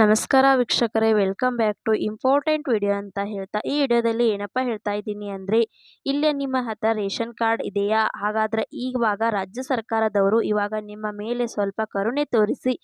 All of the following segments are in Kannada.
ನಮಸ್ಕಾರ ವೀಕ್ಷಕರೇ, welcome back to important video ಅಂತ ಹೇಳ್ತಾ ಈ ವಿಡಿಯೋದಲ್ಲಿ ಏನಪ್ಪ ಹೇಳ್ತಾ ಇದ್ದೀನಿ ಅಂದರೆ, ಇಲ್ಲೇ ನಿಮ್ಮ ಹತ್ರ ರೇಷನ್ ಕಾರ್ಡ್ ಇದೆಯಾ? ಹಾಗಾದರೆ ಇವಾಗ ರಾಜ್ಯ ಸರ್ಕಾರದವರು ಇವಾಗ ನಿಮ್ಮ ಮೇಲೆ ಸ್ವಲ್ಪ ಕರುಣೆ ತೋರಿಸಿ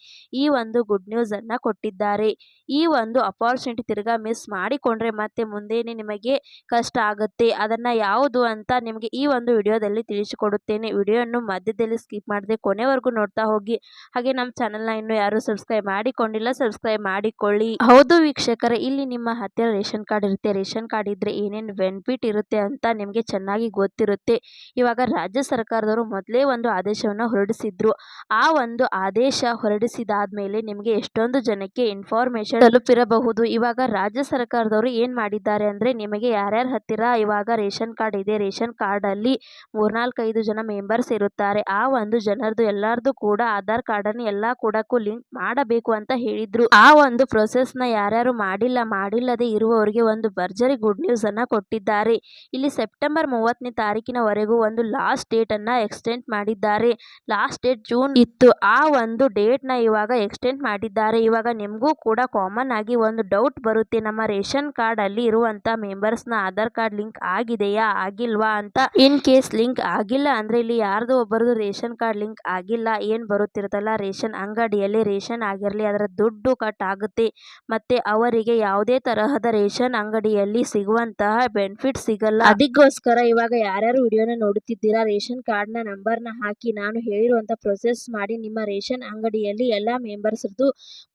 ಈ ಒಂದು ಗುಡ್ ನ್ಯೂಸನ್ನು ಕೊಟ್ಟಿದ್ದಾರೆ. ಈ ಒಂದು ಅಪಾರ್ಚುನಿಟಿ ತಿರ್ಗಾ ಮಿಸ್ ಮಾಡಿಕೊಂಡ್ರೆ ಮತ್ತೆ ಮುಂದೇನೆ ನಿಮಗೆ ಕಷ್ಟ ಆಗುತ್ತೆ. ಅದನ್ನು ಯಾವುದು ಅಂತ ನಿಮಗೆ ಈ ಒಂದು ವಿಡಿಯೋದಲ್ಲಿ ತಿಳಿಸಿಕೊಡುತ್ತೇನೆ. ವಿಡಿಯೋವನ್ನು ಮಧ್ಯದಲ್ಲಿ ಸ್ಕಿಪ್ ಮಾಡದೆ ಕೊನೆವರೆಗೂ ನೋಡ್ತಾ ಹೋಗಿ. ಹಾಗೆ ನಮ್ಮ ಚಾನಲ್ನ ಇನ್ನೂ ಯಾರು ಸಬ್ಸ್ಕ್ರೈಬ್ ಮಾಡಿಕೊಂಡಿಲ್ಲ, ಸಬ್ಸ್ಕ್ರೈಬ್ ಮಾಡಿಕೊಳ್ಳಿ. ಹೌದು ವೀಕ್ಷಕರೇ, ಇಲ್ಲಿ ನಿಮ್ಮ ಹತ್ತಿರ ರೇಷನ್ ಕಾರ್ಡ್ ಇರುತ್ತೆ. ರೇಷನ್ ಕಾರ್ಡ್ ಇದ್ರೆ ಏನೇನು ಬೆನಿಫಿಟ್ ಇರುತ್ತೆ ಅಂತ ನಿಮಗೆ ಚೆನ್ನಾಗಿ ಗೊತ್ತಿರುತ್ತೆ. ಇವಾಗ ರಾಜ್ಯ ಸರ್ಕಾರದವರು ಮೊದಲೇ ಒಂದು ಆದೇಶವನ್ನು ಹೊರಡಿಸಿದ್ರು. ಆ ಒಂದು ಆದೇಶ ಹೊರಡಿಸಿದಾದ್ಮೇಲೆ ನಿಮಗೆ ಎಷ್ಟೊಂದು ಜನಕ್ಕೆ ಇನ್ಫಾರ್ಮೇಶನ್ ತಲುಪಿರಬಹುದು. ಇವಾಗ ರಾಜ್ಯ ಸರ್ಕಾರದವರು ಏನ್ ಮಾಡಿದ್ದಾರೆ ಅಂದ್ರೆ, ನಿಮಗೆ ಯಾರ್ಯಾರ ಹತ್ತಿರ ಇವಾಗ ರೇಷನ್ ಕಾರ್ಡ್ ಇದೆ, ರೇಷನ್ ಕಾರ್ಡ್ ಅಲ್ಲಿ 3-4-5 ಜನ ಮೆಂಬರ್ಸ್ ಇರುತ್ತಾರೆ. ಆ ಒಂದು ಜನರದು ಎಲ್ಲಾರ್ದು ಕೂಡ ಆಧಾರ್ ಕಾರ್ಡ್ ಅನ್ನು ಎಲ್ಲಾ ಕೂಡಕ್ಕೂ ಲಿಂಕ್ ಮಾಡಬೇಕು ಅಂತ ಹೇಳಿದ್ರು. ಆ ಒಂದು ಪ್ರೊಸೆಸ್ ನ ಯಾರ್ಯಾರು ಮಾಡಿಲ್ಲದೆ ಇರುವವರಿಗೆ ಒಂದು ಭರ್ಜರಿ ಗುಡ್ ನ್ಯೂಸ್ ಅನ್ನ ಕೊಟ್ಟಿದ್ದಾರೆ. ಇಲ್ಲಿ ಸೆಪ್ಟೆಂಬರ್ 30ನೇ ತಾರೀಕಿನವರೆಗೂ ಒಂದು ಲಾಸ್ಟ್ ಡೇಟ್ ಅನ್ನ ಎಕ್ಸ್ಟೆಂಡ್ ಮಾಡಿದ್ದಾರೆ. ಲಾಸ್ಟ್ ಡೇಟ್ ಜೂನ್ ಇತ್ತು. ಆ ಒಂದು ಡೇಟ್ ನ ಇವಾಗ ಎಕ್ಸ್ಟೆಂಡ್ ಮಾಡಿದ್ದಾರೆ. ಇವಾಗ ನಿಮಗೂ ಕೂಡ ಕಾಮನ್ ಆಗಿ ಒಂದು ಡೌಟ್ ಬರುತ್ತೆ, ನಮ್ಮ ರೇಷನ್ ಕಾರ್ಡ್ ಅಲ್ಲಿ ಇರುವಂತ ಮೆಂಬರ್ಸ್ ನ ಆಧಾರ್ ಕಾರ್ಡ್ ಲಿಂಕ್ ಆಗಿದೆಯಾ ಆಗಿಲ್ವಾ ಅಂತ. ಇನ್ ಕೇಸ್ ಲಿಂಕ್ ಆಗಿಲ್ಲ ಅಂದ್ರೆ, ಇಲ್ಲಿ ಯಾರ್ದು ಒಬ್ಬರದು ರೇಷನ್ ಕಾರ್ಡ್ ಲಿಂಕ್ ಆಗಿಲ್ಲ, ಏನ್ ಬರುತ್ತಿರುತ್ತಲ್ಲ ರೇಷನ್ ಅಂಗಡಿಯಲ್ಲಿ ರೇಷನ್ ಆಗಿರಲಿ ಅದರ ದುಡ್ಡು ಕಟ್ ಆಗುತ್ತೆ. ಮತ್ತೆ ಅವರಿಗೆ ಯಾವುದೇ ತರಹದ ರೇಷನ್ ಅಂಗಡಿಯಲ್ಲಿ ಸಿಗುವಂತಹ ಬೆನಿಫಿಟ್ ಸಿಗಲ್ಲ. ಅದಕ್ಕೋಸ್ಕರ ಇವಾಗ ಯಾರ್ಯಾರು ವಿಡಿಯೋನ ನೋಡುತ್ತಿದ್ದೀರಾ, ರೇಷನ್ ಕಾರ್ಡ್ ನ ನಂಬರ್ ನ ಹಾಕಿ ನಾನು ಹೇಳಿರುವಂತ ಪ್ರೊಸೆಸ್ ಮಾಡಿ ನಿಮ್ಮ ರೇಷನ್ ಅಂಗಡಿಯಲ್ಲಿ ಎಲ್ಲಾ ಮೆಂಬರ್ಸ್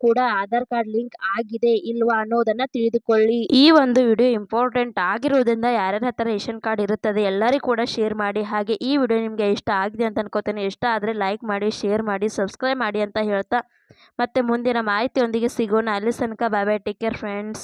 ಕೂಡ ಆಧಾರ್ ಕಾರ್ಡ್ ಲಿಂಕ್ ಆಗಿದೆ ಇಲ್ವಾ ಅನ್ನೋದನ್ನ ತಿಳಿದುಕೊಳ್ಳಿ. ಈ ಒಂದು ವಿಡಿಯೋ ಇಂಪಾರ್ಟೆಂಟ್ ಆಗಿರುವುದರಿಂದ ಯಾರ್ಯಾರ ಹತ್ರ ರೇಷನ್ ಕಾರ್ಡ್ ಇರುತ್ತದೆ ಎಲ್ಲರಿಗೂ ಕೂಡ ಶೇರ್ ಮಾಡಿ. ಹಾಗೆ ಈ ವಿಡಿಯೋ ನಿಮ್ಗೆ ಇಷ್ಟ ಆಗಿದೆ ಅಂತ ಅನ್ಕೋತೇನೆ. ಇಷ್ಟ ಆದ್ರೆ ಲೈಕ್ ಮಾಡಿ, ಶೇರ್ ಮಾಡಿ, ಸಬ್ಸ್ಕ್ರೈಬ್ ಮಾಡಿ ಅಂತ ಹೇಳ್ತಾ ಮತ್ತೆ ಮುಂದಿನ ಮಾಹಿತಿಯೊಂದಿಗೆ ಸಿಗೋಣ. ಅಲ್ಲಿ ತನಕ ಬಾಯ್ ಬಾಯ್, ಟೇಕ್ ಕೇರ್ ಫ್ರೆಂಡ್ಸ್.